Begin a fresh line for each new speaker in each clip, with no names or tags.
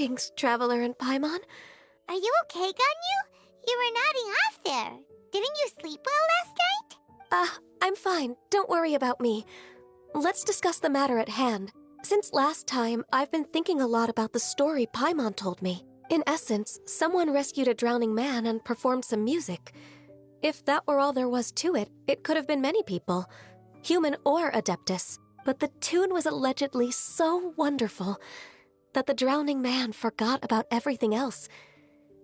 Greetings, Traveler and Paimon.
Are you okay, Ganyu? You were nodding off there. Didn't you sleep well last night?
I'm fine. Don't worry about me. Let's discuss the matter at hand. Since last time, I've been thinking a lot about the story Paimon told me. In essence, someone rescued a drowning man and performed some music. If that were all there was to it, it could have been many people, human or Adeptus. But the tune was allegedly so wonderful that the drowning man forgot about everything else,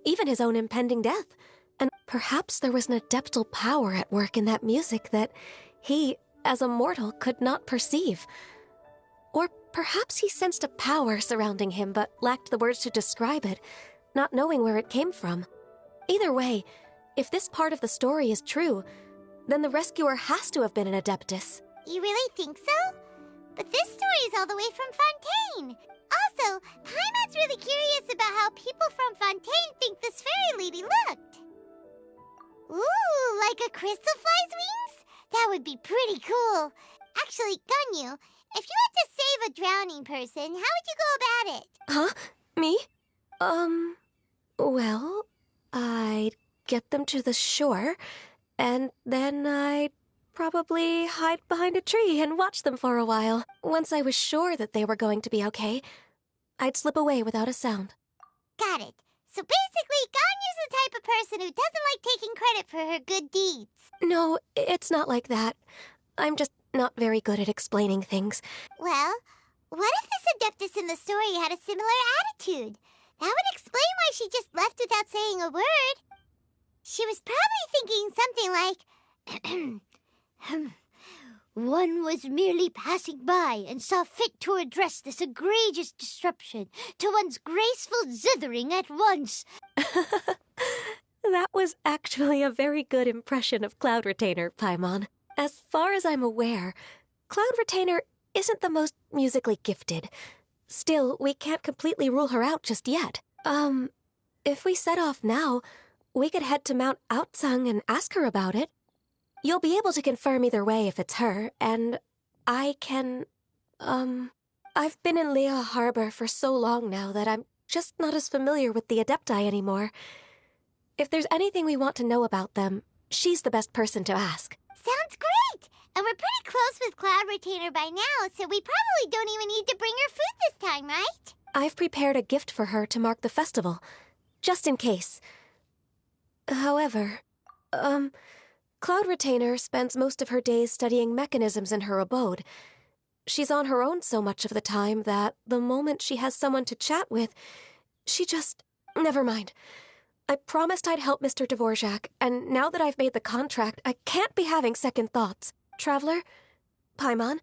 even his own impending death. And perhaps there was an adeptal power at work in that music that he, as a mortal, could not perceive. Or perhaps he sensed a power surrounding him but lacked the words to describe it, not knowing where it came from. Either way, if this part of the story is true, then the rescuer has to have been an Adeptus.
You really think so? But this story is all the way from Fontaine. Also, Paimon's really curious about how people from Fontaine think this fairy lady looked. Ooh, like a crystal fly's wings? That would be pretty cool. Actually, Ganyu, if you had to save a drowning person, how would you go about it?
Huh? Me? Well, I'd get them to the shore, and then I'd probably hide behind a tree and watch them for a while. Once I was sure that they were going to be okay, I'd slip away without a sound.
Got it. So basically, Ganyu's the type of person who doesn't like taking credit for her good deeds.
No, it's not like that. I'm just not very good at explaining things.
Well, what if this Adeptus in the story had a similar attitude? That would explain why she just left without saying a word. She was probably thinking something like, one was merely passing by and saw fit to address this egregious disruption to one's graceful zithering at once.
That was actually a very good impression of Cloud Retainer, Paimon. As far as I'm aware, Cloud Retainer isn't the most musically gifted. Still, we can't completely rule her out just yet. If we set off now, we could head to Mount Outsung and ask her about it. You'll be able to confirm either way if it's her, and I can, I've been in Lea Harbor for so long now that I'm just not as familiar with the Adepti anymore. If there's anything we want to know about them, she's the best person to ask.
Sounds great! And we're pretty close with Cloud Retainer by now, so we probably don't even need to bring her food this time, right?
I've prepared a gift for her to mark the festival, just in case. However, Cloud Retainer spends most of her days studying mechanisms in her abode. She's on her own so much of the time that the moment she has someone to chat with, she just... Never mind. I promised I'd help Mr. Dvorak, and now that I've made the contract, I can't be having second thoughts. Traveler, Paimon,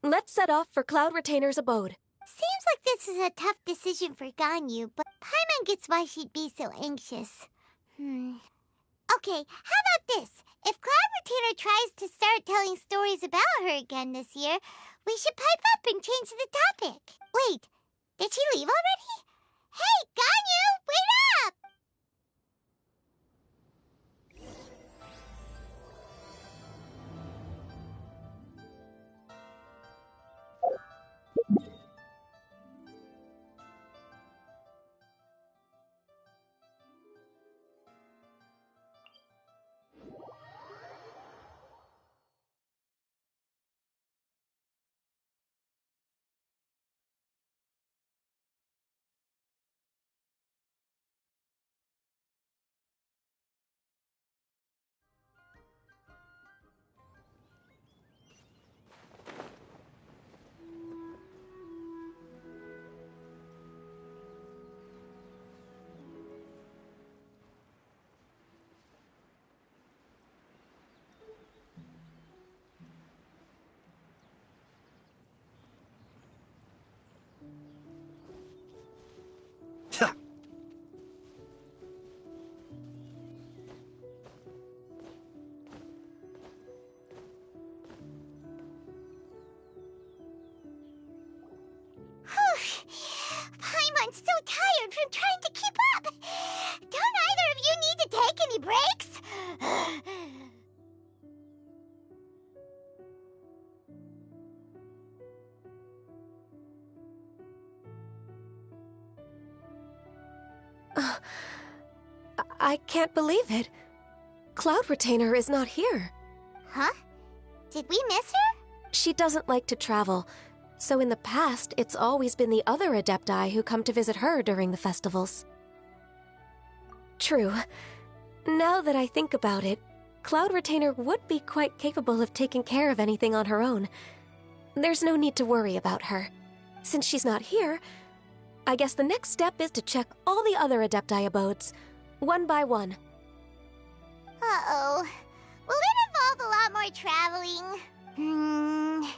let's set off for Cloud Retainer's abode.
Seems like this is a tough decision for Ganyu, but Paimon gets why she'd be so anxious. Okay, how about this? If Cloud Retainer tries to start telling stories about her again this year, we should pipe up and change the topic. Wait, did she leave already? Hey, Ganyu, wait up! Paimon's so tired from trying to keep up. Don't either of you need to take any breaks?
I can't believe it. Cloud Retainer is not here.
Huh? Did we miss her?
She doesn't like to travel, so in the past, it's always been the other Adepti who come to visit her during the festivals. True. Now that I think about it, Cloud Retainer would be quite capable of taking care of anything on her own. There's no need to worry about her. Since she's not here, I guess the next step is to check all the other Adepti abodes, one by one.
Uh-oh. Will it involve a lot more traveling?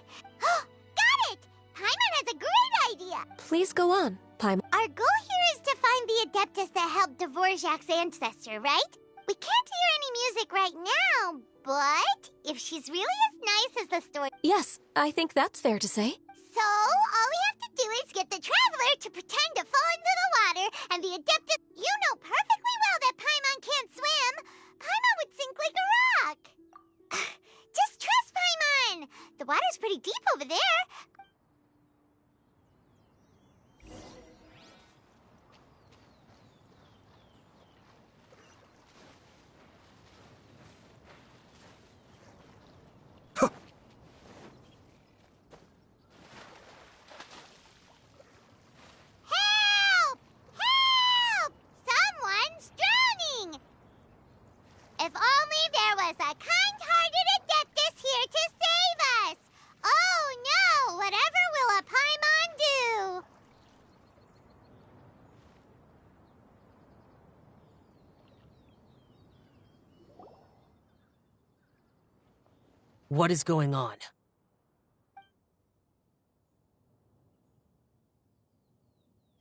Got it! Paimon has a great idea!
Please go on, Paimon.
Our goal here is to find the Adeptus that helped Dvorak's ancestor, right? We can't hear any music right now, but if she's really as nice as the story...
Yes, I think that's fair to say.
So, all we have to do is get the Traveler to pretend to fall into the water, and the Adeptus... You know perfectly well that Paimon can't swim! Paimon would sink like a rock! Just trust Paimon! The water's pretty deep over there. Help! Help! Someone's drowning! If only there was a kind-hearted Adeptus here to save us! Oh no! Whatever will a Paimon do?
What is going on?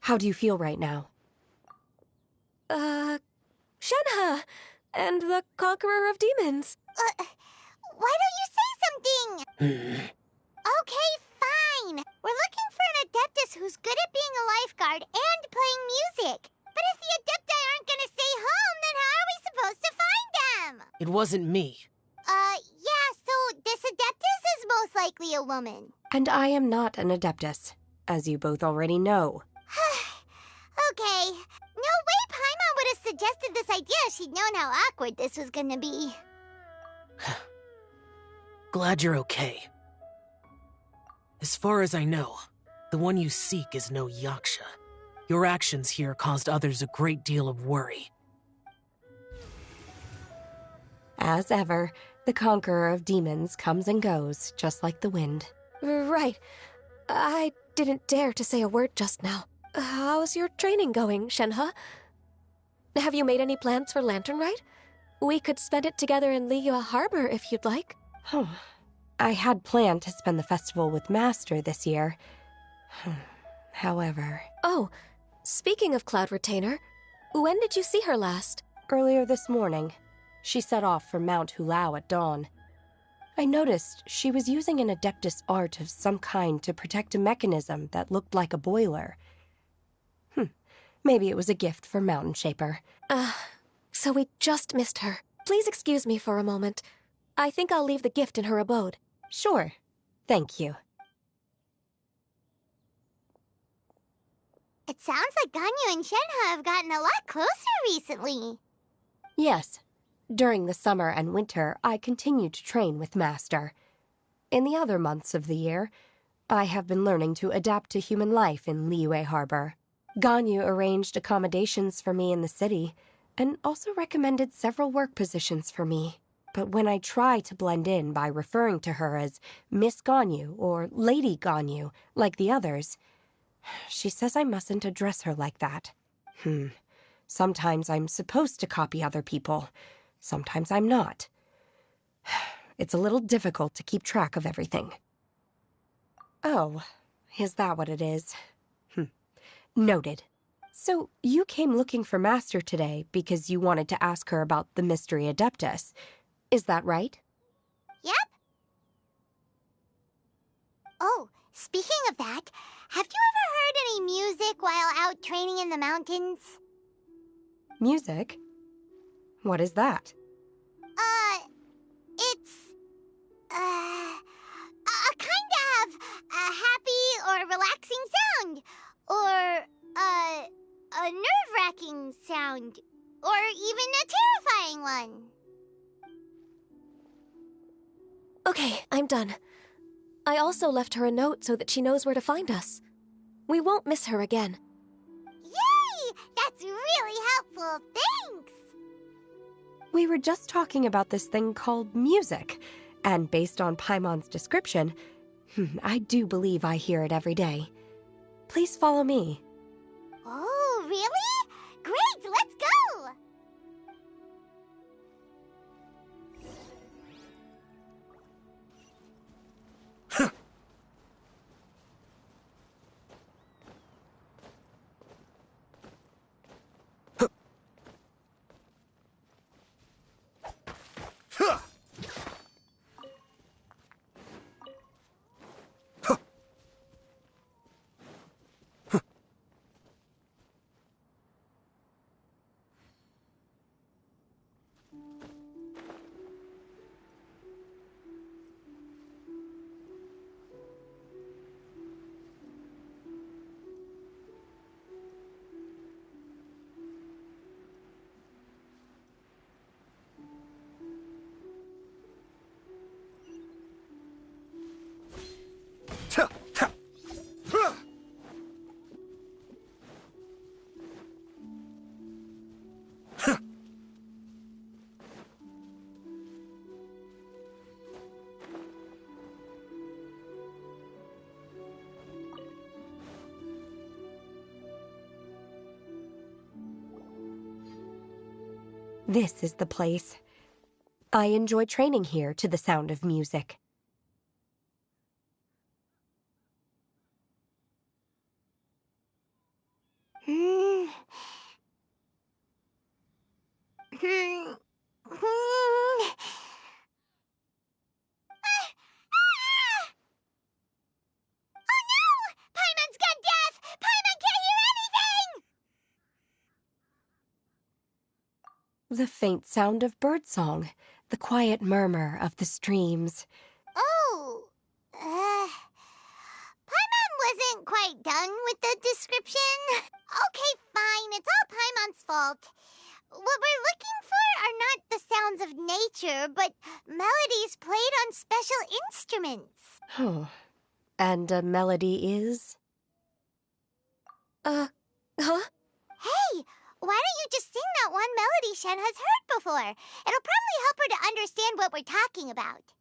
How do you feel right now? Shenhe! And the Conqueror of Demons.
Why don't you say something? Okay, fine. We're looking for an Adeptus who's good at being a lifeguard and playing music. But if the Adepti aren't gonna stay home, then how are we supposed to find them?
It wasn't me.
Yeah, so this Adeptus is most likely a woman.
And I am not an Adeptus, as you both already know.
Okay. No way Paimon would have suggested this idea if she'd known how awkward this was gonna be.
Glad you're okay. As far as I know, the one you seek is no Yaksha. Your actions here caused others a great deal of worry.
As ever, the Conqueror of Demons comes and goes, just like the wind.
Right. I didn't dare to say a word just now. How's your training going, Shenhe? Have you made any plans for Lantern Rite? We could spend it together in Liyue Harbor if you'd like.
Oh, I had planned to spend the festival with Master this year. However...
Oh, speaking of Cloud Retainer, when did you see her last?
Earlier this morning, she set off for Mount Hulao at dawn. I noticed she was using an Adeptus art of some kind to protect a mechanism that looked like a boiler. Maybe it was a gift for Mountain Shaper.
So we just missed her. Please excuse me for a moment. I think I'll leave the gift in her abode.
Sure. Thank you.
It sounds like Ganyu and Shenhe have gotten a lot closer recently.
Yes. During the summer and winter, I continued to train with Master. In the other months of the year, I have been learning to adapt to human life in Liyue Harbor. Ganyu arranged accommodations for me in the city, and also recommended several work positions for me. But when I try to blend in by referring to her as Miss Ganyu or Lady Ganyu, like the others, she says I mustn't address her like that. Sometimes I'm supposed to copy other people. Sometimes I'm not. It's a little difficult to keep track of everything. Oh, is that what it is? Noted. So, you came looking for Master today because you wanted to ask her about the Mystery Adeptus. Is that right?
Yep. Oh, speaking of that, have you ever heard any music while out training in the mountains?
Music? What is that?
It's... a kind of a happy or relaxing sound. Or, a nerve-wracking sound. Or even a terrifying one.
Okay, I'm done. I also left her a note so that she knows where to find us. We won't miss her again.
Yay! That's really helpful. Thanks!
We were just talking about this thing called music, and based on Paimon's description, I do believe I hear it every day. Please follow me.
Oh, really? Great, let's go!
This is the place. I enjoy training here to the sound of music.
Paimon's gone deaf! Paimon can't hear anything!
The faint sound of birdsong, the quiet murmur of the streams.
Oh, Paimon wasn't quite done with the description. Okay, fine, it's all Paimon's fault. What we're looking for are not the sounds of nature, but melodies played on special instruments.
Oh, and a melody is?
Huh?
Hey, why don't you just sing that one melody Shen has heard before? It'll probably help her to understand what we're talking about.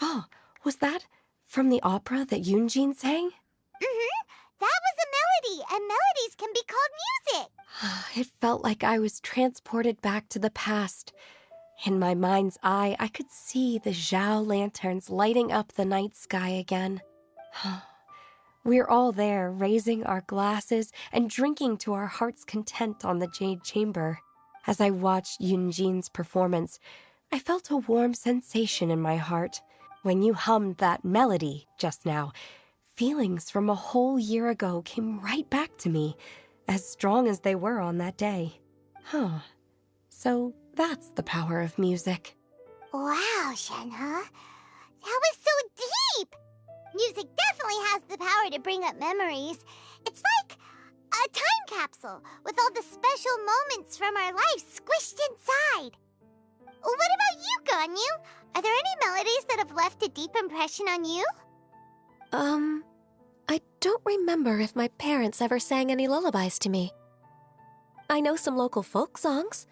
Oh, was that from the opera that Yoonjin sang?
That was a melody, and melodies can be called music.
It felt like I was transported back to the past. In my mind's eye, I could see the Zhao lanterns lighting up the night sky again. We're all there, raising our glasses and drinking to our heart's content on the Jade Chamber. As I watched Yoonjin's performance, I felt a warm sensation in my heart. When you hummed that melody just now, feelings from a whole year ago came right back to me, as strong as they were on that day. So that's the power of music.
Wow, Shenhe. That was so deep! Music definitely has the power to bring up memories. It's like a time capsule with all the special moments from our lives squished inside. What about you, Ganyu? Are there any melodies that have left a deep impression on you?
I don't remember if my parents ever sang any lullabies to me. I know some local folk songs,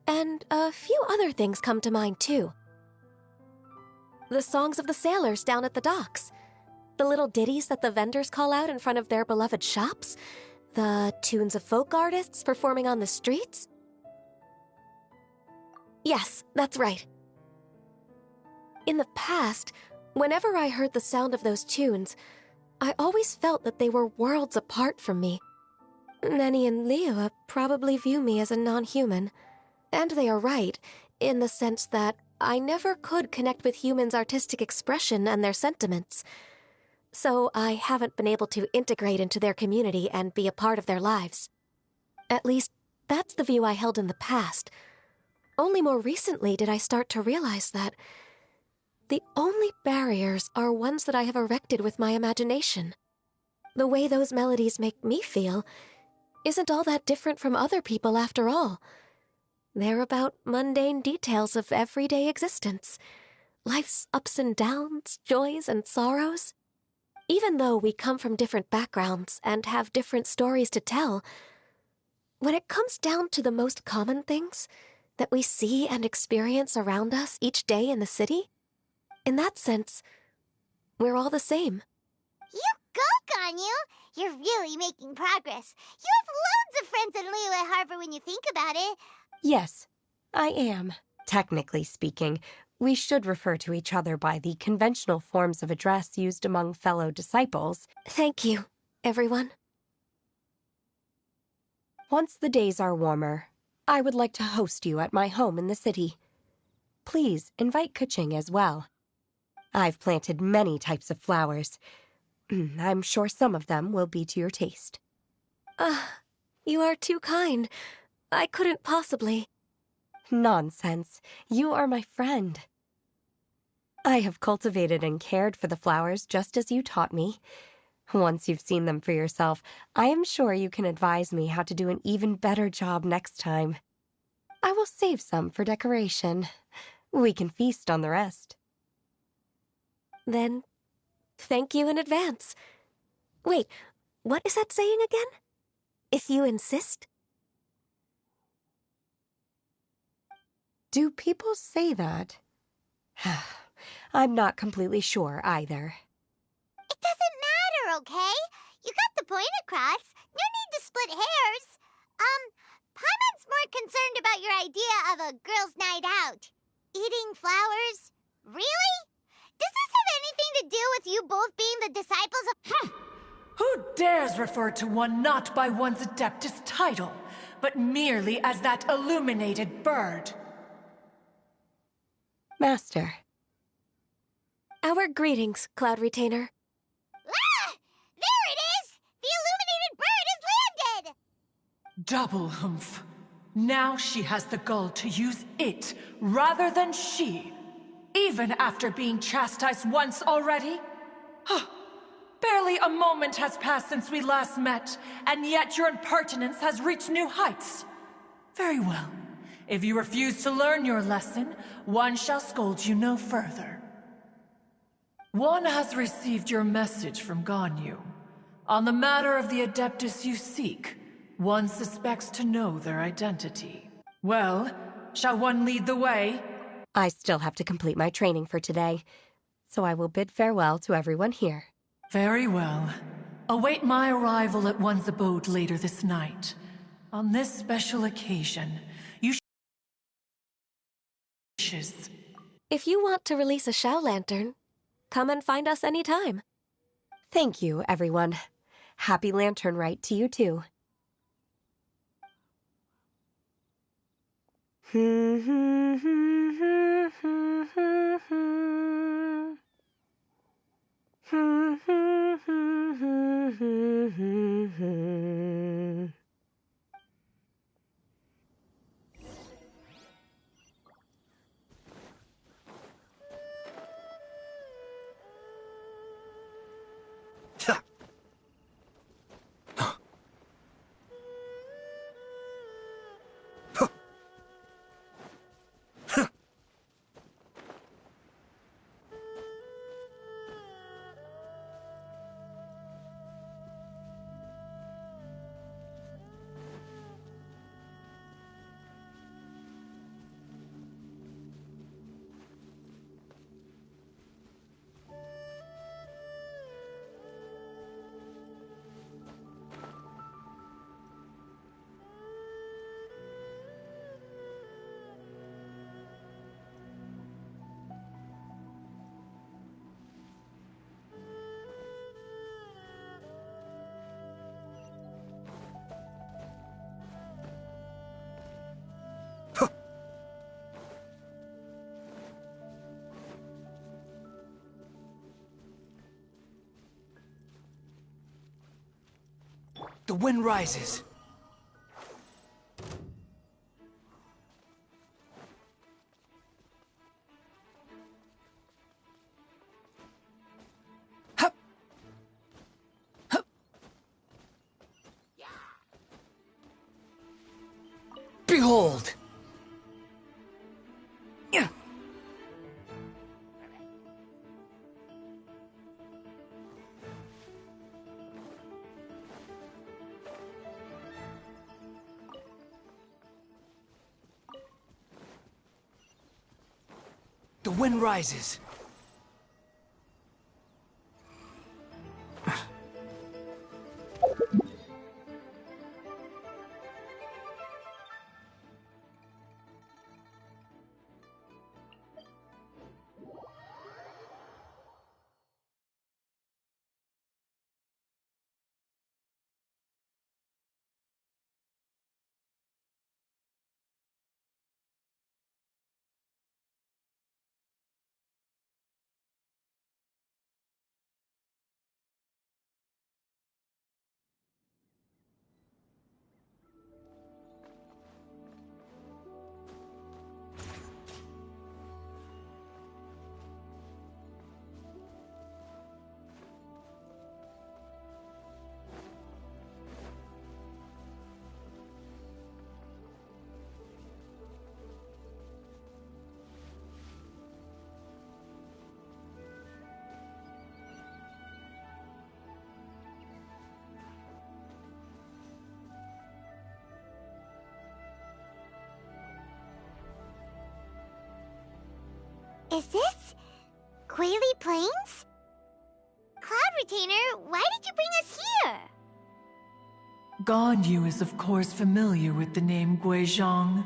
and a few other things come to mind, too. The songs of the sailors down at the docks, the little ditties that the vendors call out in front of their beloved shops, the tunes of folk artists performing on the streets. Yes, that's right. In the past, whenever I heard the sound of those tunes, I always felt that they were worlds apart from me. Nenny and Liyue probably view me as a non-human. And they are right, in the sense that I never could connect with humans' artistic expression and their sentiments. So I haven't been able to integrate into their community and be a part of their lives. At least, that's the view I held in the past. Only more recently did I start to realize that the only barriers are ones that I have erected with my imagination. The way those melodies make me feel isn't all that different from other people after all. They're about mundane details of everyday existence. Life's ups and downs, joys and sorrows. Even though we come from different backgrounds and have different stories to tell, when it comes down to the most common things that we see and experience around us each day in the city, in that sense, we're all the same.
You go, Ganyu! You're really making progress. You have loads of friends in Liyue Harbor when you think about it.
Yes, I am. Technically speaking, we should refer to each other by the conventional forms of address used among fellow disciples.
Thank you, everyone.
Once the days are warmer, I would like to host you at my home in the city. Please invite Kuching as well. I've planted many types of flowers. I'm sure some of them will be to your taste.
You are too kind. I couldn't possibly.
Nonsense. You are my friend. I have cultivated and cared for the flowers just as you taught me. Once you've seen them for yourself, I am sure you can advise me how to do an even better job next time. I will save some for decoration. We can feast on the rest.
Then, thank you in advance. Wait, what is that saying again? If you insist?
Do people say that? I'm not completely sure either.
It doesn't matter, okay? You got the point across. No need to split hairs. Paimon's more concerned about your idea of a girls' night out. Eating flowers? Really? Does this have anything to do with you both being the disciples of—
Who dares refer to one not by one's Adeptus title, but merely as that illuminated bird?
Master.
Our greetings, Cloud Retainer.
Ah! There it is! The illuminated bird has landed!
Double humph. Now she has the gall to use it rather than she, even after being chastised once already? Barely a moment has passed since we last met, and yet your impertinence has reached new heights. Very well. If you refuse to learn your lesson, one shall scold you no further. One has received your message from Ganyu. On the matter of the Adeptus you seek, one suspects to know their identity. Well, shall one lead the way?
I still have to complete my training for today, so I will bid farewell to everyone here.
Very well. Await my arrival at one's abode later this night. On this special occasion, you wishes.
If you want to release a Shao Lantern, come and find us anytime.
Thank you, everyone. Happy Lantern Rite to you, too.
The wind rises. cold. The wind rises.
Is this Quaily Plains? Cloud Retainer, why did you bring us here?
Ganyu is of course familiar with the name Guizhong,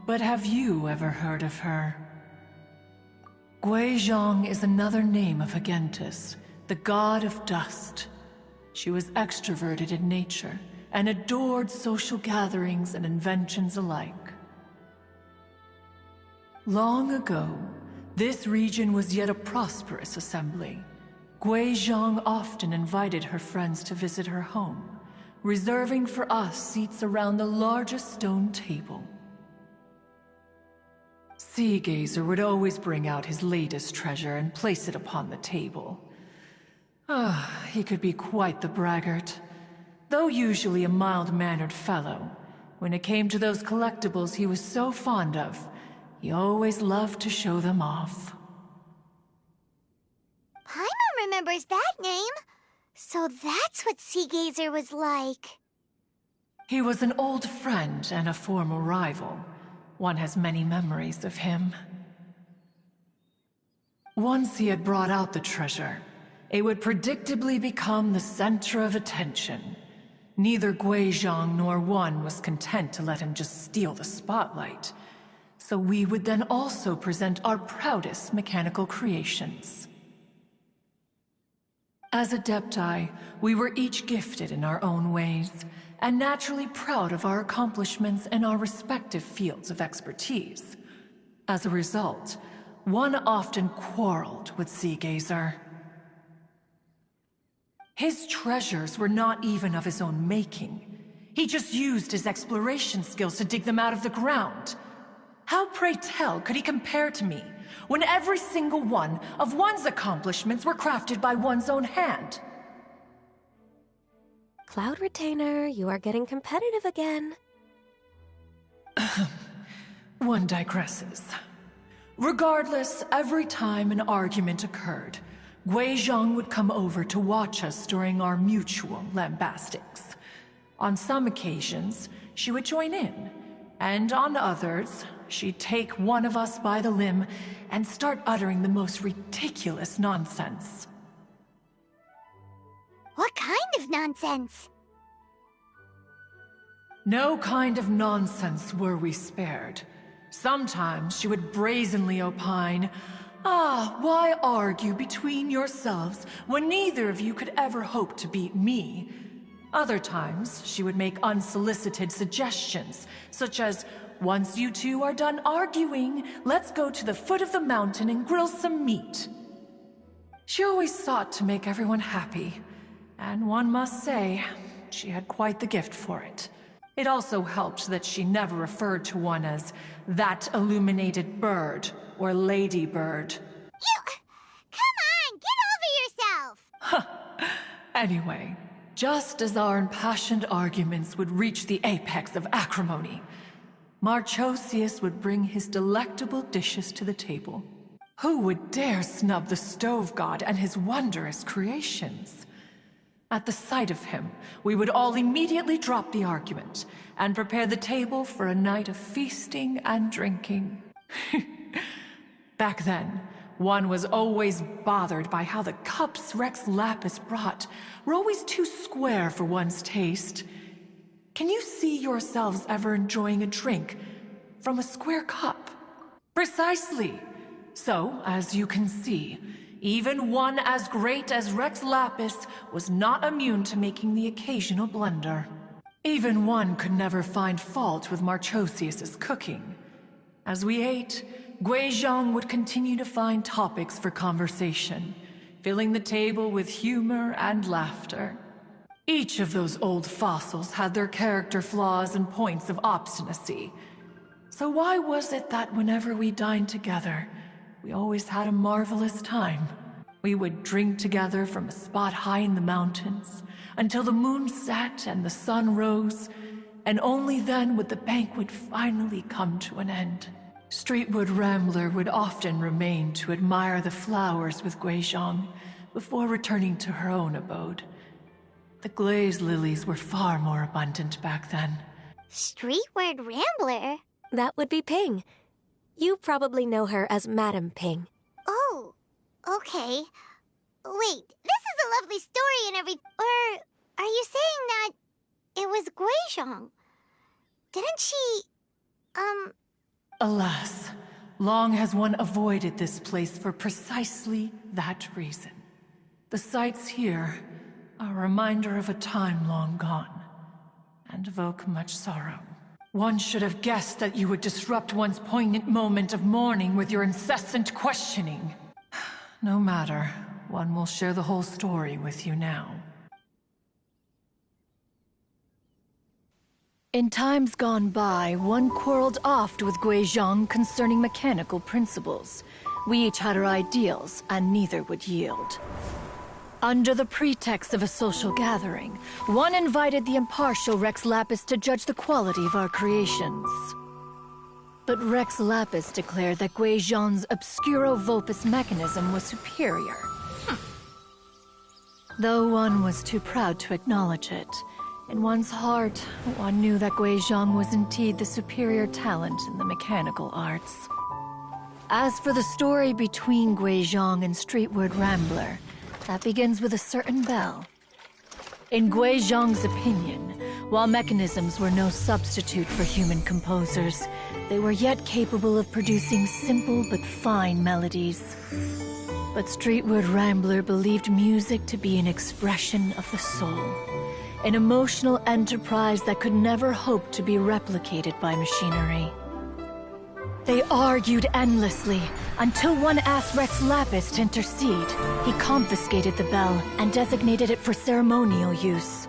but have you ever heard of her? Guizhong is another name of Agentis, the god of dust. She was extroverted in nature and adored social gatherings and inventions alike. Long ago, this region was yet a prosperous assembly. Guizhong often invited her friends to visit her home, reserving for us seats around the largest stone table. Sea Gazer would always bring out his latest treasure and place it upon the table. He could be quite the braggart. Though usually a mild-mannered fellow, when it came to those collectibles he was so fond of, he always loved to show them off.
Paimon remembers that name. So that's what Sea Gazer was like.
He was an old friend and a former rival. One has many memories of him. Once he had brought out the treasure, it would predictably become the center of attention. Neither Guizhong nor one was content to let him just steal the spotlight. So we would then also present our proudest mechanical creations. As Adepti, we were each gifted in our own ways, and naturally proud of our accomplishments in our respective fields of expertise. As a result, one often quarreled with Sea Gazer. His treasures were not even of his own making. He just used his exploration skills to dig them out of the ground. How, pray tell, could he compare to me, when every single one of one's accomplishments were crafted by one's own hand?
Cloud Retainer, you are getting competitive again.
One digresses. Regardless, every time an argument occurred, Guizhong would come over to watch us during our mutual lambastics. On some occasions, she would join in, and on others, she'd take one of us by the limb and start uttering the most ridiculous nonsense.
What kind of nonsense?
No kind of nonsense were we spared. Sometimes she would brazenly opine, why argue between yourselves when neither of you could ever hope to beat me? Other times, she would make unsolicited suggestions, such as, once you two are done arguing, let's go to the foot of the mountain and grill some meat. She always sought to make everyone happy, and one must say, she had quite the gift for it. It also helped that she never referred to one as that illuminated bird or lady bird.
Come on, get over yourself!
Anyway, just as our impassioned arguments would reach the apex of acrimony, Marchosius would bring his delectable dishes to the table. Who would dare snub the stove god and his wondrous creations? At the sight of him, we would all immediately drop the argument and prepare the table for a night of feasting and drinking. Back then, one was always bothered by how the cups Rex Lapis brought were always too square for one's taste. Can you see yourselves ever enjoying a drink from a square cup? Precisely. So, as you can see, even one as great as Rex Lapis was not immune to making the occasional blunder. Even one could never find fault with Marchosius's cooking. As we ate, Guizhong would continue to find topics for conversation, filling the table with humor and laughter. Each of those old fossils had their character flaws and points of obstinacy. So why was it that whenever we dined together, we always had a marvelous time? We would drink together from a spot high in the mountains until the moon set and the sun rose, and only then would the banquet finally come to an end. Streetwood Rambler would often remain to admire the flowers with Guizhong before returning to her own abode. The glaze lilies were far more abundant back then.
Streetward Rambler?
That would be Ping. You probably know her as Madam Ping.
Oh, okay. Wait, this is a lovely story and Or are you saying that it was Guizhong? Didn't she,
Alas, long has one avoided this place for precisely that reason. The sights here are a reminder of a time long gone, and evoke much sorrow. One should have guessed that you would disrupt one's poignant moment of mourning with your incessant questioning. No matter, one will share the whole story with you now. In times gone by, one quarreled oft with Guizhong concerning mechanical principles. We each had our ideals, and neither would yield. Under the pretext of a social gathering, one invited the impartial Rex Lapis to judge the quality of our creations. But Rex Lapis declared that Guizhong's Obscuro Vulpus mechanism was superior. Though one was too proud to acknowledge it, in one's heart, one knew that Guizhong was indeed the superior talent in the mechanical arts. As for the story between Guizhong and Streetward Rambler, that begins with a certain bell. In Guizhong's opinion, while mechanisms were no substitute for human composers, they were yet capable of producing simple but fine melodies. But Streetward Rambler believed music to be an expression of the soul, an emotional enterprise that could never hope to be replicated by machinery. They argued endlessly, until one asked Rex Lapis to intercede. He confiscated the bell and designated it for ceremonial use.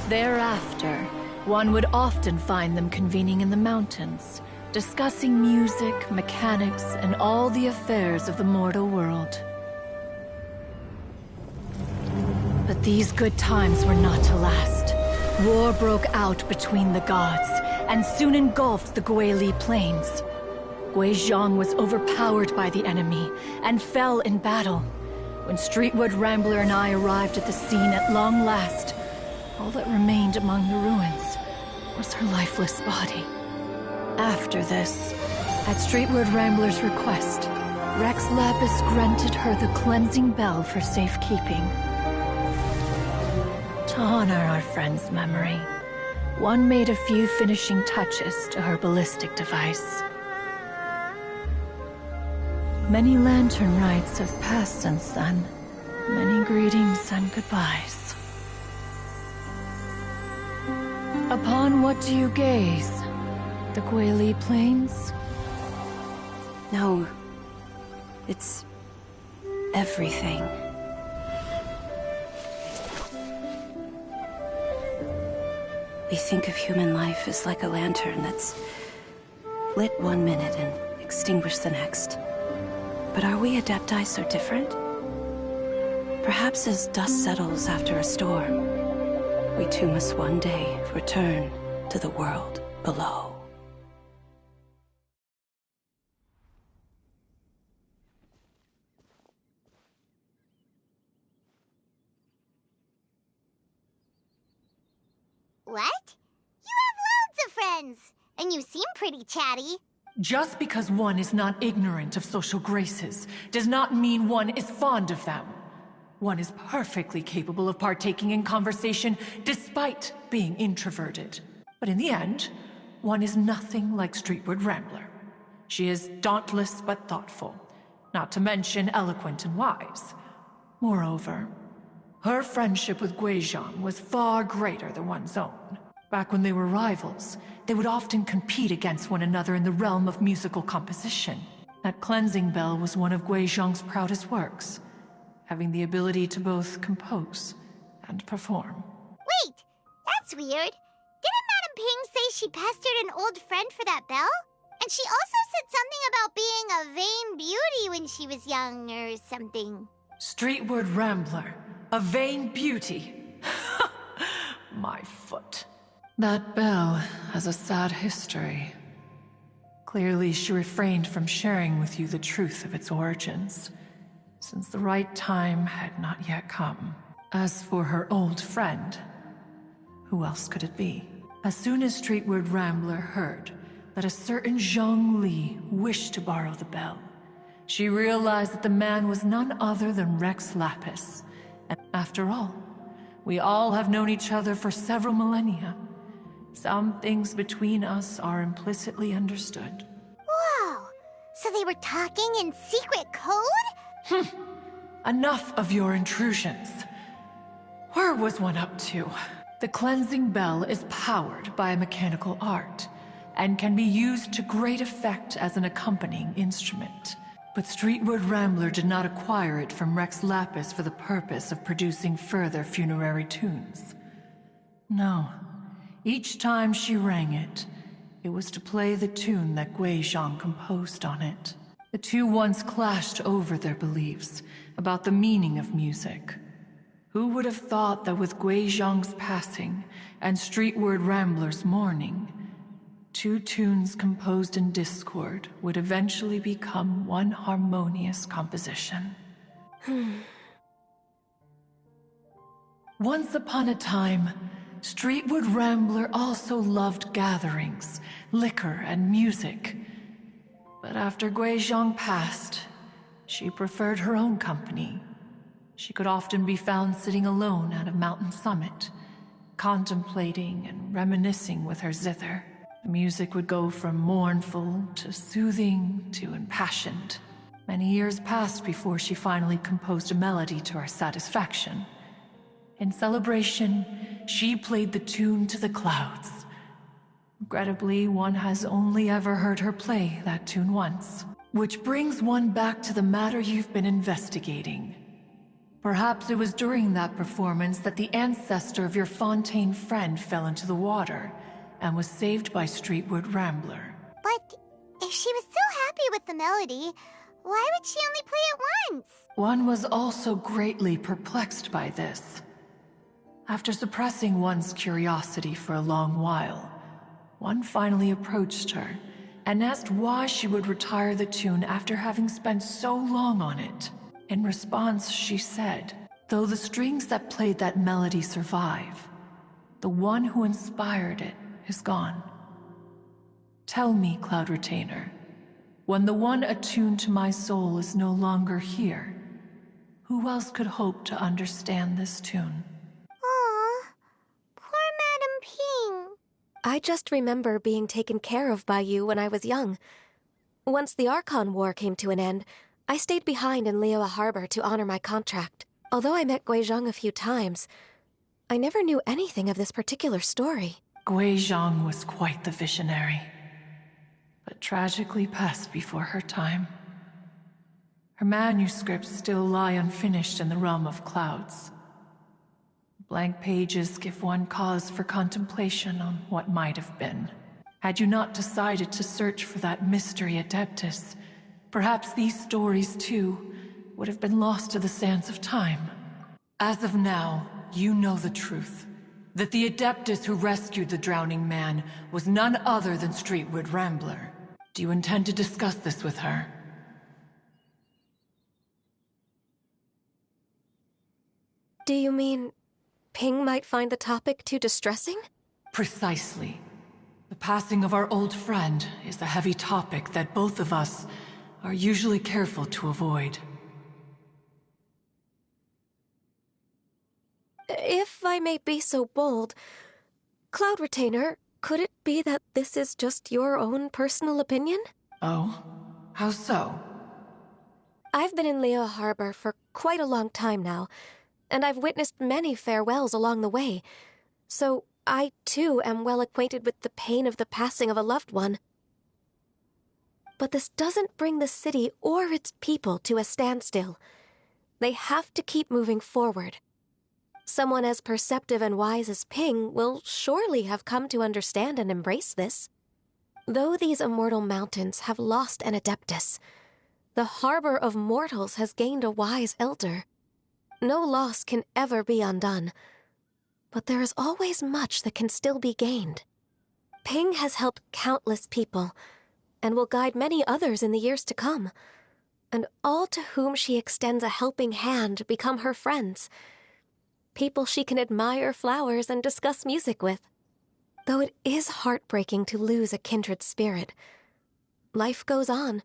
Thereafter, one would often find them convening in the mountains, discussing music, mechanics, and all the affairs of the mortal world. But these good times were not to last. War broke out between the gods, and soon engulfed the Guili Plains. Guizhong was overpowered by the enemy, and fell in battle. When Streetwood Rambler and I arrived at the scene at long last, all that remained among the ruins was her lifeless body. After this, at Streetwood Rambler's request, Rex Lapis granted her the cleansing bell for safekeeping. To honor our friend's memory, one made a few finishing touches to her ballistic device. Many lantern rites have passed since then. Many greetings and goodbyes. Upon what do you gaze? The Guili Plains?
No. It's everything. We think of human life as like a lantern that's lit one minute and extinguished the next. But are we Adepti so different? Perhaps as dust settles after a storm, we too must one day return to the world below.
What? You have loads of friends, and you seem pretty chatty.
Just because one is not ignorant of social graces does not mean one is fond of them. One is perfectly capable of partaking in conversation despite being introverted. But in the end, one is nothing like Streetward Rambler. She is dauntless but thoughtful, not to mention eloquent and wise. Moreover, her friendship with Guizhang was far greater than one's own. Back when they were rivals, they would often compete against one another in the realm of musical composition. That cleansing bell was one of Guizhang's proudest works, having the ability to both compose and perform.
Wait, that's weird. Didn't Madame Ping say she pestered an old friend for that bell? And she also said something about being a vain beauty when she was young or something.
Streetward Rambler, a vain beauty. My foot. That bell has a sad history. Clearly, she refrained from sharing with you the truth of its origins, since the right time had not yet come. As for her old friend, who else could it be? As soon as Streetward Rambler heard that a certain Zhang Li wished to borrow the bell, she realized that the man was none other than Rex Lapis. And after all, we all have known each other for several millennia. Some things between us are implicitly understood.
Whoa! So they were talking in secret code?
Enough of your intrusions. Where was one up to? The cleansing bell is powered by a mechanical art, and can be used to great effect as an accompanying instrument. But Streetward Rambler did not acquire it from Rex Lapis for the purpose of producing further funerary tunes. No. Each time she rang it, it was to play the tune that Guizhang composed on it. The two once clashed over their beliefs about the meaning of music. Who would have thought that with Guizhang's passing and Streetward Rambler's mourning, two tunes composed in discord would eventually become one harmonious composition? Once upon a time, Streetward Rambler also loved gatherings, liquor, and music. But after Guizhang passed, she preferred her own company. She could often be found sitting alone at a mountain summit, contemplating and reminiscing with her zither. The music would go from mournful to soothing to impassioned. Many years passed before she finally composed a melody to her satisfaction. In celebration, she played the tune to the clouds. Regrettably, one has only ever heard her play that tune once. Which brings one back to the matter you've been investigating. Perhaps it was during that performance that the ancestor of your Fontaine friend fell into the water and was saved by Streetward Rambler.
But if she was so happy with the melody, why would she only play it once?
One was also greatly perplexed by this. After suppressing one's curiosity for a long while, one finally approached her and asked why she would retire the tune after having spent so long on it. In response, she said, "Though the strings that played that melody survive, the one who inspired it is gone. Tell me, Cloud Retainer, when the one attuned to my soul is no longer here, who else could hope to understand this tune?"
Aw, poor Madame Ping.
I just remember being taken care of by you when I was young. Once the Archon War came to an end, I stayed behind in Liyue Harbor to honor my contract. Although I met Guizhang a few times, I never knew anything of this particular story.
Guizhang was quite the visionary, but tragically passed before her time. Her manuscripts still lie unfinished in the realm of clouds. Blank pages give one cause for contemplation on what might have been. Had you not decided to search for that mystery Adeptus, perhaps these stories, too, would have been lost to the sands of time. As of now, you know the truth. That the Adeptus who rescued the drowning man was none other than Streetward Rambler. Do you intend to discuss this with her?
Do you mean Ping might find the topic too distressing?
Precisely. The passing of our old friend is a heavy topic that both of us are usually careful to avoid.
If I may be so bold, Cloud Retainer, could it be that this is just your own personal opinion?
Oh? How so?
I've been in Liyue Harbor for quite a long time now, and I've witnessed many farewells along the way, so I too am well acquainted with the pain of the passing of a loved one. But this doesn't bring the city or its people to a standstill. They have to keep moving forward. Someone as perceptive and wise as Ping will surely have come to understand and embrace this. Though these immortal mountains have lost an Adeptus, the harbor of mortals has gained a wise elder. No loss can ever be undone, but there is always much that can still be gained. Ping has helped countless people, and will guide many others in the years to come, and all to whom she extends a helping hand become her friends. People she can admire flowers and discuss music with. Though it is heartbreaking to lose a kindred spirit, life goes on,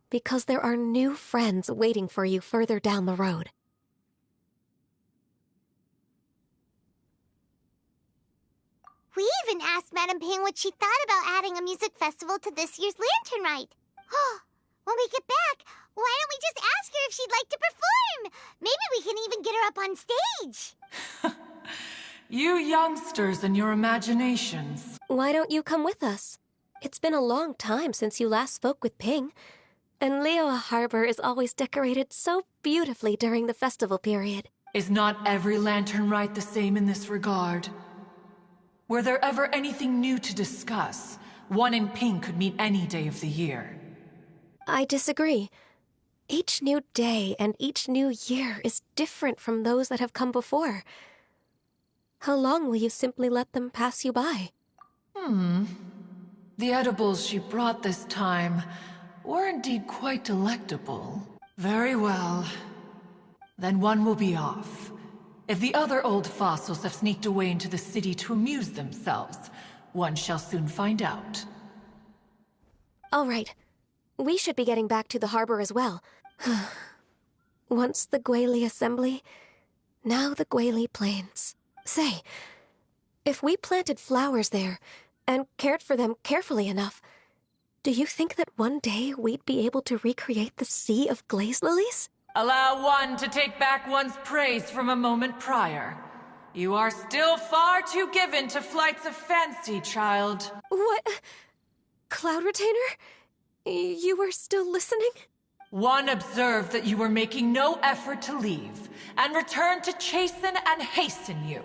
because there are new friends waiting for you further down the road.
We even asked Madame Ping what she thought about adding a music festival to this year's Lantern Rite. When we get back, why don't we just ask her if she'd like to perform? Maybe we can even get her up on stage.
You youngsters and your imaginations.
Why don't you come with us? It's been a long time since you last spoke with Ping, and Liyue Harbor is always decorated so beautifully during the festival period.
Is not every Lantern Rite the same in this regard? Were there ever anything new to discuss? One in Ping could meet any day of the year.
I disagree. Each new day and each new year is different from those that have come before. How long will you simply let them pass you by?
The edibles she brought this time were indeed quite delectable. Very well. Then one will be off. If the other old fossils have sneaked away into the city to amuse themselves, one shall soon find out.
All right. We should be getting back to the harbor as well. Once the Guili Assembly, now the Guili Plains. Say, if we planted flowers there and cared for them carefully enough, do you think that one day we'd be able to recreate the Sea of Glaze Lilies?
Allow one to take back one's praise from a moment prior. You are still far too given to flights of fancy, child.
What? Cloud Retainer? You were still listening?
One observed that you were making no effort to leave, and returned to chasten and hasten you.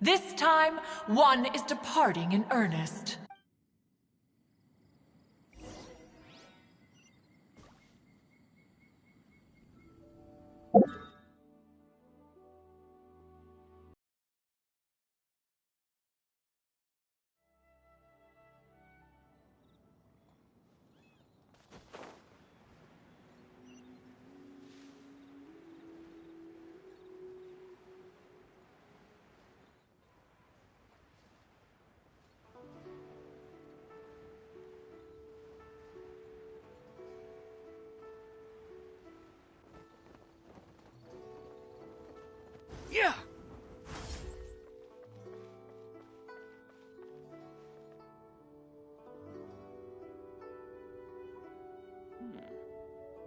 This time, one is departing in earnest.
Yeah!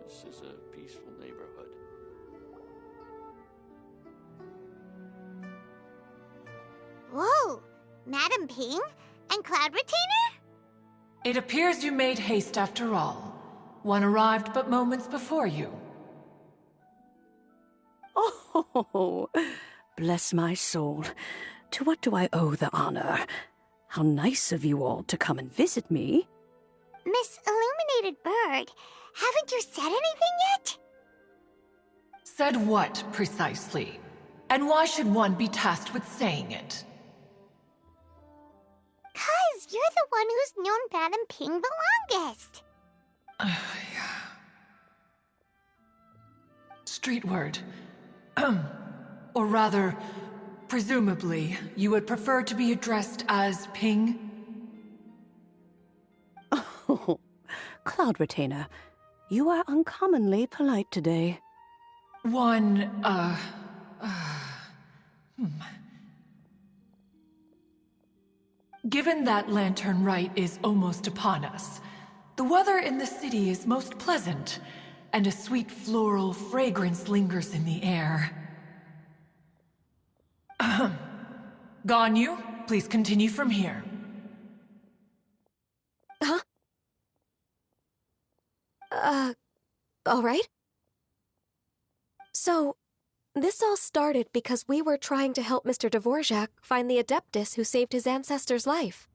This is a peaceful neighborhood.
Whoa! Madame Ping? And Cloud Retainer?
It appears you made haste after all. One arrived but moments before you.
Oh, bless my soul. To what do I owe the honor? How nice of you all to come and visit me.
Miss Illuminated Bird, haven't you said anything yet?
Said what, precisely? And why should one be tasked with saying it?
'Cause you're the one who's known Madame Ping the longest.
Street word. Or rather, Presumably, you would prefer to be addressed as Ping?
Oh, Cloud Retainer, you are uncommonly polite today.
Given that Lantern Rite is almost upon us, the weather in the city is most pleasant, and a sweet floral fragrance lingers in the air. Ganyu, please continue from here.
Huh? All right. So, this all started because we were trying to help Mr. Dvorak find the Adeptus who saved his ancestor's life.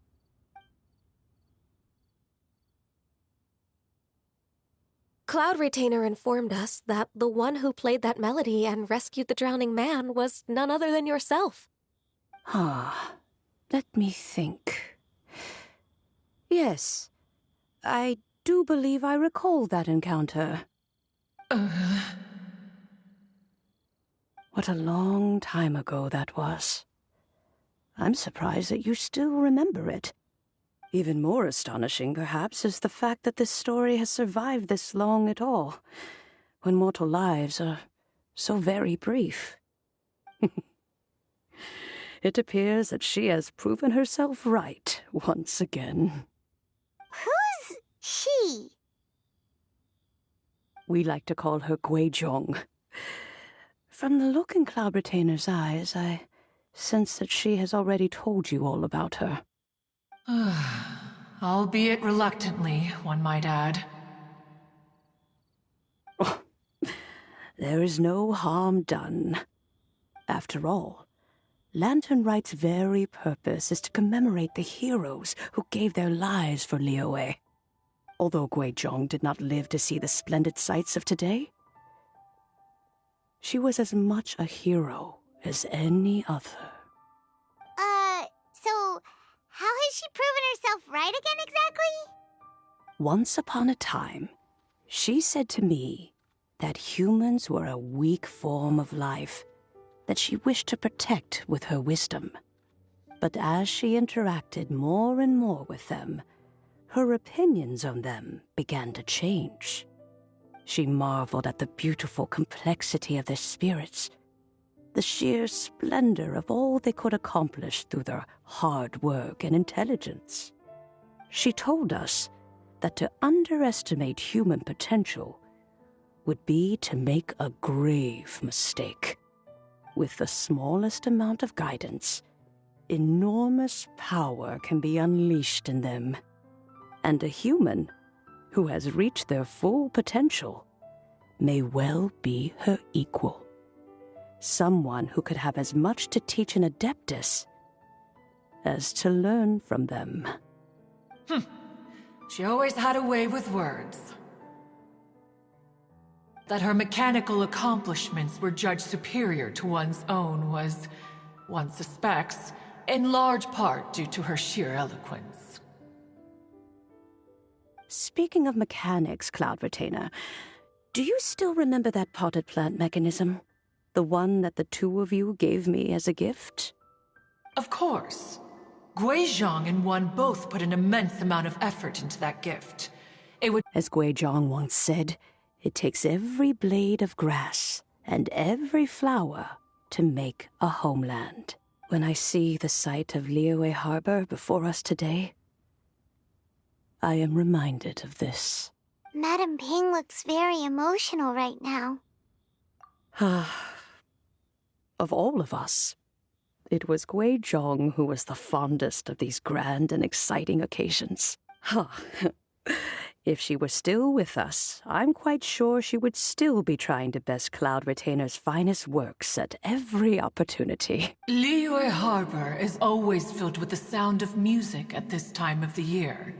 Cloud Retainer informed us that the one who played that melody and rescued the drowning man was none other than yourself.
Let me think. Yes, I do believe I recall that encounter. What a long time ago that was. I'm surprised that you still remember it. Even more astonishing, perhaps, is the fact that this story has survived this long at all, when mortal lives are so very brief. It appears that she has proven herself right once again.
Who's she?
We like to call her Guizhong. From the look in Cloud Retainer's eyes, I sense that she has already told you all about her.
Albeit reluctantly, one might add.
Oh, there is no harm done. After all, Lantern Rite's very purpose is to commemorate the heroes who gave their lives for Liyue. Although Guizhong did not live to see the splendid sights of today, she was as much a hero as any other.
So how has she proven herself right again exactly?
Once upon a time, she said to me that humans were a weak form of life that she wished to protect with her wisdom. But as she interacted more and more with them, her opinions on them began to change. She marveled at the beautiful complexity of their spirits, the sheer splendor of all they could accomplish through their hard work and intelligence. She told us that to underestimate human potential would be to make a grave mistake. With the smallest amount of guidance, enormous power can be unleashed in them. And a human who has reached their full potential may well be her equal. Someone who could have as much to teach an Adeptus as to learn from them.
She always had a way with words. That her mechanical accomplishments were judged superior to one's own was, one suspects, in large part due to her sheer eloquence.
Speaking of mechanics, Cloud Retainer, do you still remember that potted plant mechanism? The one that the two of you gave me as a gift?
Of course. Guizhong and one both put an immense amount of effort into that gift.
As Guizhong once said, it takes every blade of grass and every flower to make a homeland. When I see the sight of Liyue Harbor before us today, I am reminded of this.
Madam Ping looks very emotional right now.
Of all of us, it was Guizhong who was the fondest of these grand and exciting occasions. If she were still with us, I'm quite sure she would still be trying to best Cloud Retainer's finest works at every opportunity.
Liyue Harbor is always filled with the sound of music at this time of the year.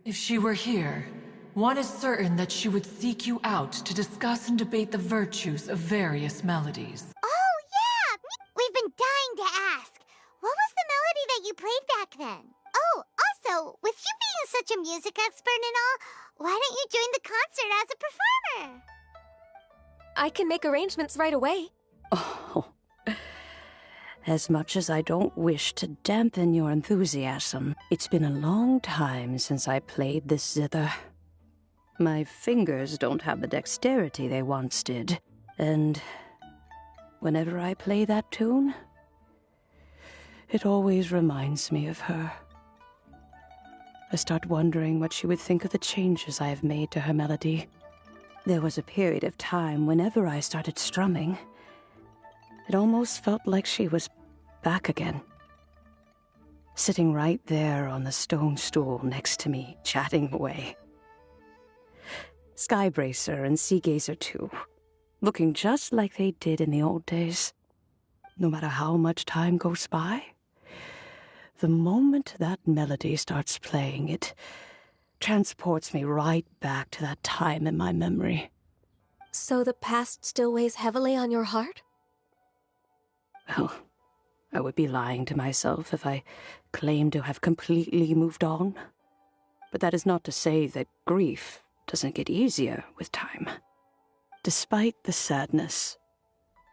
If she were here, one is certain that she would seek you out to discuss and debate the virtues of various melodies.
Oh, yeah! We've been dying to ask. What was the melody that you played back then? Oh, also, with you being such a music expert and all, why don't you join the concert as a performer?
I can make arrangements right away.
Oh, As much as I don't wish to dampen your enthusiasm, it's been a long time since I played this zither. My fingers don't have the dexterity they once did, and whenever I play that tune, it always reminds me of her. I start wondering what she would think of the changes I have made to her melody. There was a period of time whenever I started strumming, it almost felt like she was back again. Sitting right there on the stone stool next to me, chatting away. Skybracer and Seagazer too, looking just like they did in the old days. No matter how much time goes by, the moment that melody starts playing, it transports me right back to that time in my memory.
So the past still weighs heavily on your heart?
Well, I would be lying to myself if I claimed to have completely moved on. But that is not to say that grief doesn't get easier with time. Despite the sadness,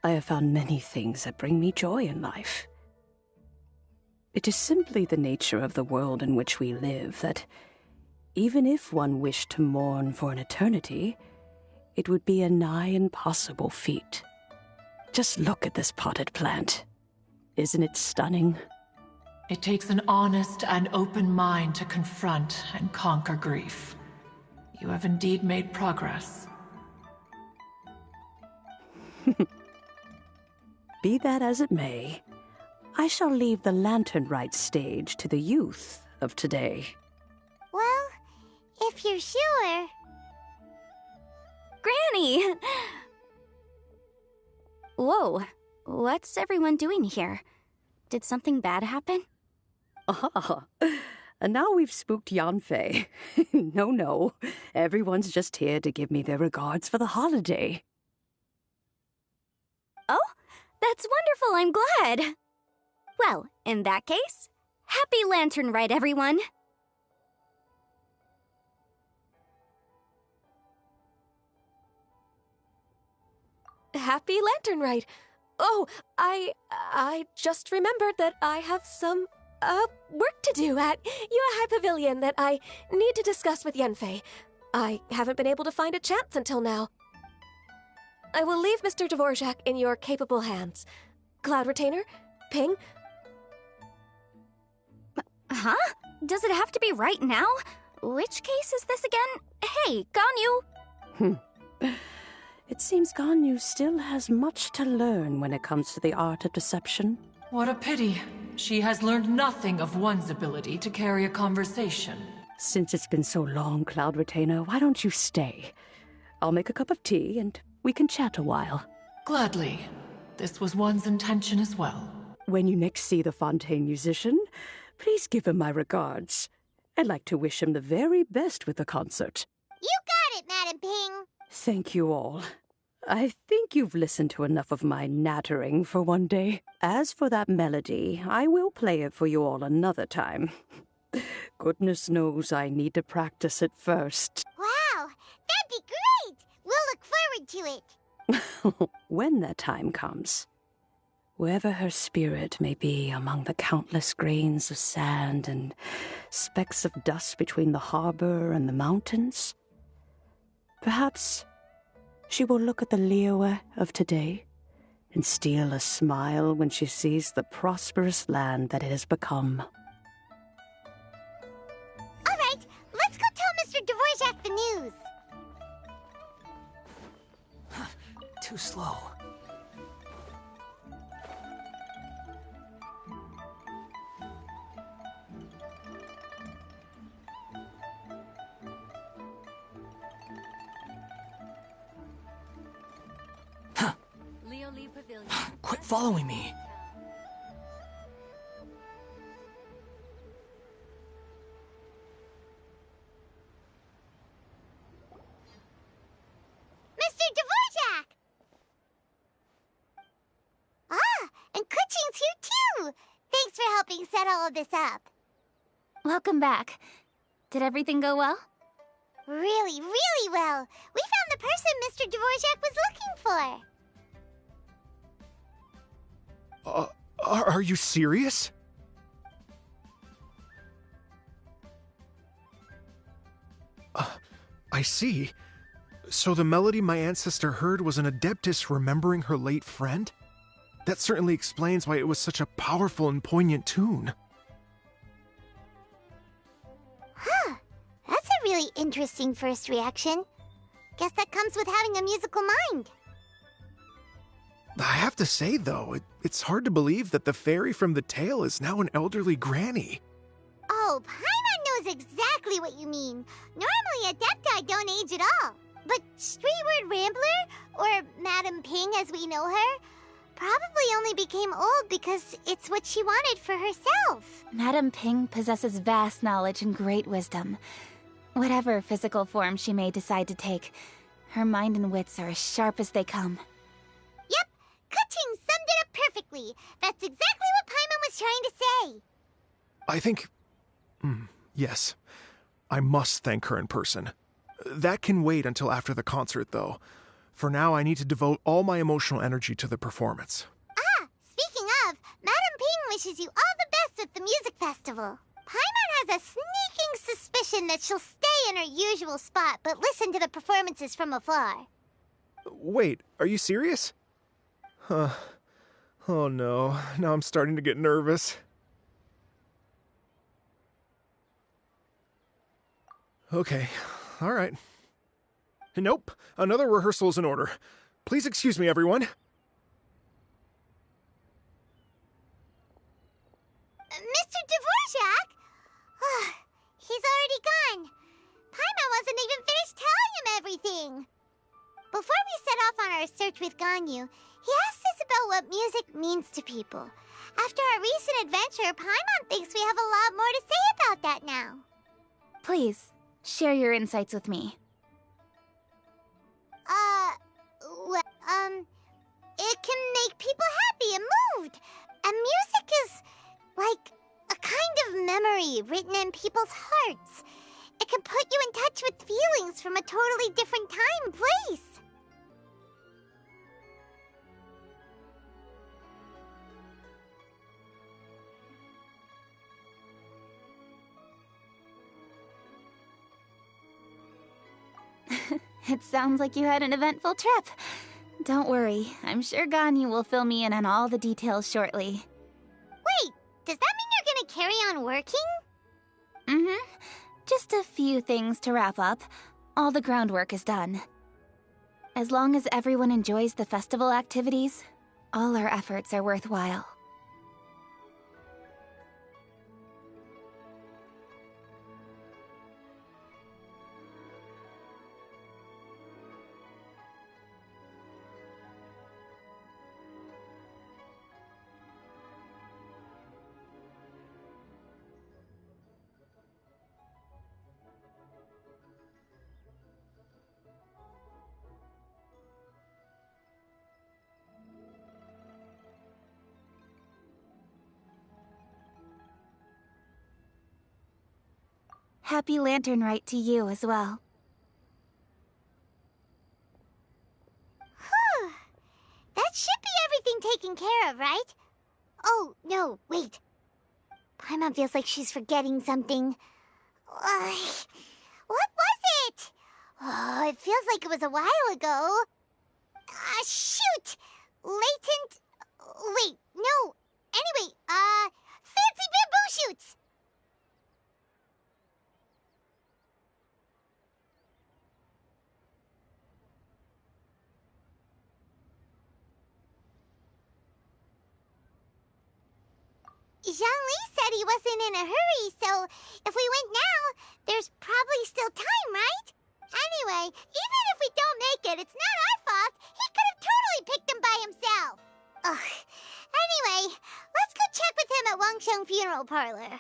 I have found many things that bring me joy in life. It is simply the nature of the world in which we live that, even if one wished to mourn for an eternity, it would be a nigh impossible feat. Just look at this potted plant. Isn't it stunning?
It takes an honest and open mind to confront and conquer grief. You have indeed made progress.
Be that as it may, I shall leave the lantern rite stage to the youth of today.
Well, if you're sure.
Granny! Whoa, what's everyone doing here? Did something bad happen?
Ah, and now we've spooked Yanfei. No, everyone's just here to give me their regards for the holiday.
Oh, that's wonderful, I'm glad. Well, in that case, happy Lantern Rite, everyone.
Happy Lantern Rite. Oh, I just remembered that I have some, work to do at Yuehai Pavilion that I need to discuss with Yanfei. I haven't been able to find a chance until now. I will leave Mr. Dvorak in your capable hands. Cloud Retainer, Ping.
Huh? Does it have to be right now? Which case is this again? Hey, Ganyu!
It seems Ganyu still has much to learn when it comes to the art of deception.
What a pity. She has learned nothing of one's ability to carry a conversation.
Since it's been so long, Cloud Retainer, why don't you stay? I'll make a cup of tea and we can chat a while.
Gladly. This was one's intention as well.
When you next see the Fontaine musician, please give him my regards. I'd like to wish him the very best with the concert.
You got it, Madam Ping.
Thank you all. I think you've listened to enough of my nattering for one day. As for that melody, I will play it for you all another time. Goodness knows I need to practice it first.
Wow, that'd be great. We'll look forward to it.
When that time comes, wherever her spirit may be among the countless grains of sand and specks of dust between the harbor and the mountains, perhaps she will look at the Liyue of today and steal a smile when she sees the prosperous land that it has become.
All right, let's go tell Mr. Dvorak the news.
Too slow. Quit following me.
Mr. Dvorak! Ah, and Kuching's here too. Thanks for helping set all of this up.
Welcome back. Did everything go well?
Really, really well. We found the person Mr. Dvorak was looking for.
Are you serious? I see. So the melody my ancestor heard was an Adeptus remembering her late friend? That certainly explains why it was such a powerful and poignant tune.
Huh. That's a really interesting first reaction. Guess that comes with having a musical mind.
I have to say, though, it's hard to believe that the fairy from the tale is now an elderly granny.
Oh, Paimon knows exactly what you mean. Normally, Adepti don't age at all. But Streetward Rambler, or Madam Ping as we know her, probably only became old because it's what she wanted for herself.
Madam Ping possesses vast knowledge and great wisdom. Whatever physical form she may decide to take, her mind and wits are as sharp as they come.
Yep, Kuching summed it up perfectly. That's exactly what Paimon was trying to say.
I think... yes. I must thank her in person. That can wait until after the concert, though. For now, I need to devote all my emotional energy to the performance.
Ah, speaking of, Madam Ping wishes you all the best with the music festival. Paimon has a sneaking suspicion that she'll stay in her usual spot, but listen to the performances from afar.
Wait, are you serious? Oh no, now I'm starting to get nervous. Okay, all right. Nope, another rehearsal is in order. Please excuse me, everyone.
Mr. Dvorak? He's already gone. Paimon wasn't even finished telling him everything. Before we set off on our search with Ganyu, he asked us about what music means to people. After our recent adventure, Paimon thinks we have a lot more to say about that now.
Please, share your insights with me.
It can make people happy and moved. And music is like a kind of memory written in people's hearts. It can put you in touch with feelings from a totally different time and place.
It sounds like you had an eventful trip. Don't worry, I'm sure Ganyu will fill me in on all the details shortly.
Wait, does that mean you're gonna carry on working?
Just a few things to wrap up. All the groundwork is done. As long as everyone enjoys the festival activities, all our efforts are worthwhile. Happy Lantern Rite to you as well.
Whew. That should be everything taken care of, right? Oh, no, wait. Paimon feels like she's forgetting something. What was it? Oh, it feels like it was a while ago. Shoot! Latent... Wait, no. Anyway, fancy bamboo shoots! Zhangli said he wasn't in a hurry, so if we went now, there's probably still time, right? Anyway, even if we don't make it, it's not our fault. He could have totally picked him by himself. Ugh. Anyway, let's go check with him at Wangsheng Funeral Parlor.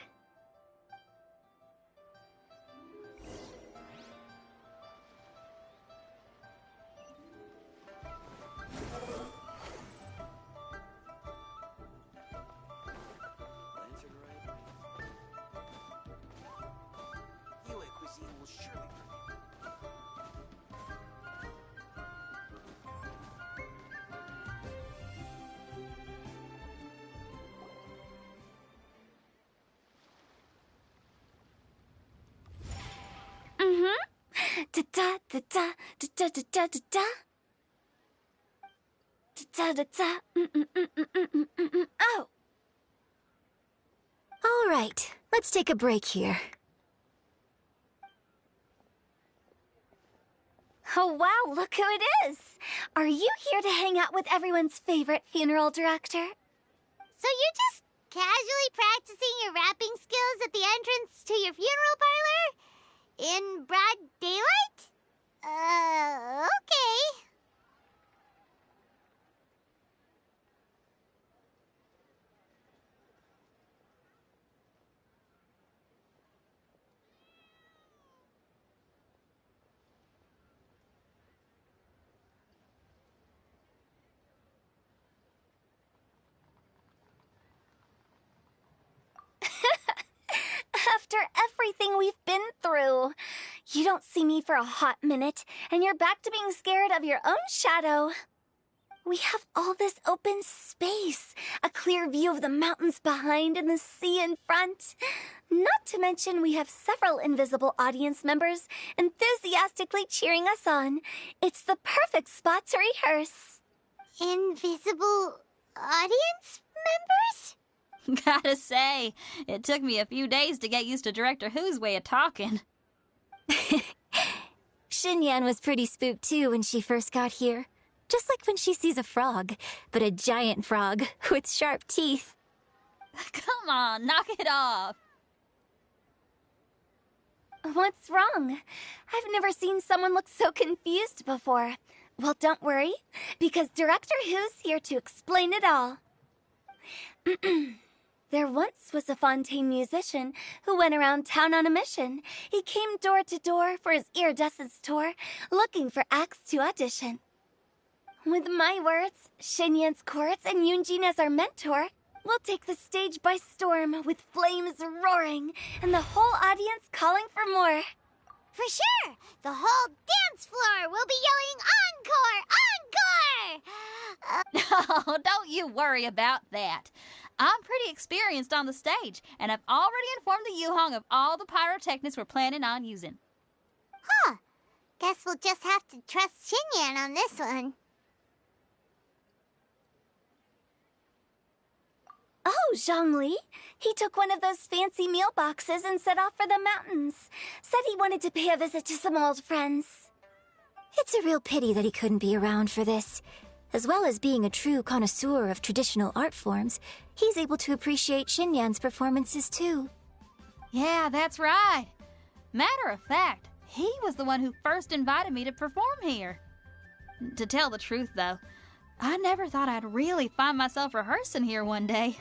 Da da da da da da da da da. Da da da. Oh.
All right, let's take a break here.
Oh wow, look who it is! Are you here to hang out with everyone's favorite funeral director?
So you're just casually practicing your rapping skills at the entrance to your funeral parlor? In broad daylight? Okay.
After everything we've been through, you don't see me for a hot minute, and you're back to being scared of your own shadow. We have all this open space, a clear view of the mountains behind and the sea in front. Not to mention we have several invisible audience members enthusiastically cheering us on. It's the perfect spot to rehearse.
Invisible audience members?
Gotta say, it took me a few days to get used to Director Who's way of talking.
Xinyan was pretty spooked too when she first got here. Just like when she sees a frog, but a giant frog with sharp teeth.
Come on, knock it off.
What's wrong? I've never seen someone look so confused before. Well, don't worry, because Director Who's here to explain it all. There once was a Fontaine musician who went around town on a mission. He came door to door for his iridescence tour, looking for acts to audition. With my words, Xinyan's chorus, and Yunjin as our mentor, we'll take the stage by storm with flames roaring and the whole audience calling for more.
For sure! The whole dance floor will be yelling encore! Encore!
Oh, don't you worry about that. I'm pretty experienced on the stage, and I've already informed the Yuhong of all the pyrotechnics we're planning on using.
Huh. Guess we'll just have to trust Xinyan on this one.
Oh, Zhongli. He took one of those fancy meal boxes and set off for the mountains. Said he wanted to pay a visit to some old friends.
It's a real pity that he couldn't be around for this. As well as being a true connoisseur of traditional art forms, he's able to appreciate Xinyan's performances too.
Yeah, that's right. Matter of fact, he was the one who first invited me to perform here. To tell the truth, though, I never thought I'd really find myself rehearsing here one day.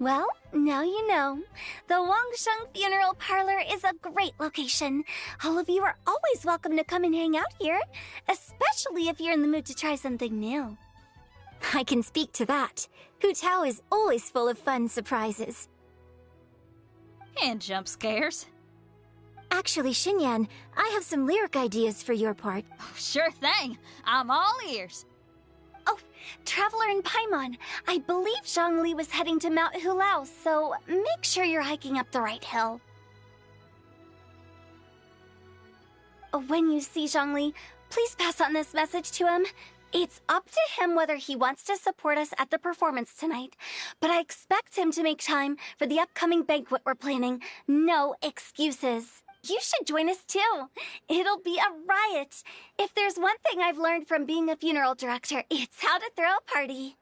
Well, now you know. The Wangsheng Funeral Parlor is a great location. All of you are always welcome to come and hang out here, especially if you're in the mood to try something new.
I can speak to that. Hu Tao is always full of fun surprises.
And jump scares.
Actually, Xinyan, I have some lyric ideas for your part.
Oh, sure thing. I'm all ears.
Oh, Traveler in Paimon, I believe Zhongli was heading to Mount Hulao, so make sure you're hiking up the right hill. When you see Zhongli, please pass on this message to him. It's up to him whether he wants to support us at the performance tonight, but I expect him to make time for the upcoming banquet we're planning. No excuses. You should join us too. It'll be a riot. If there's one thing I've learned from being a funeral director, it's how to throw a party.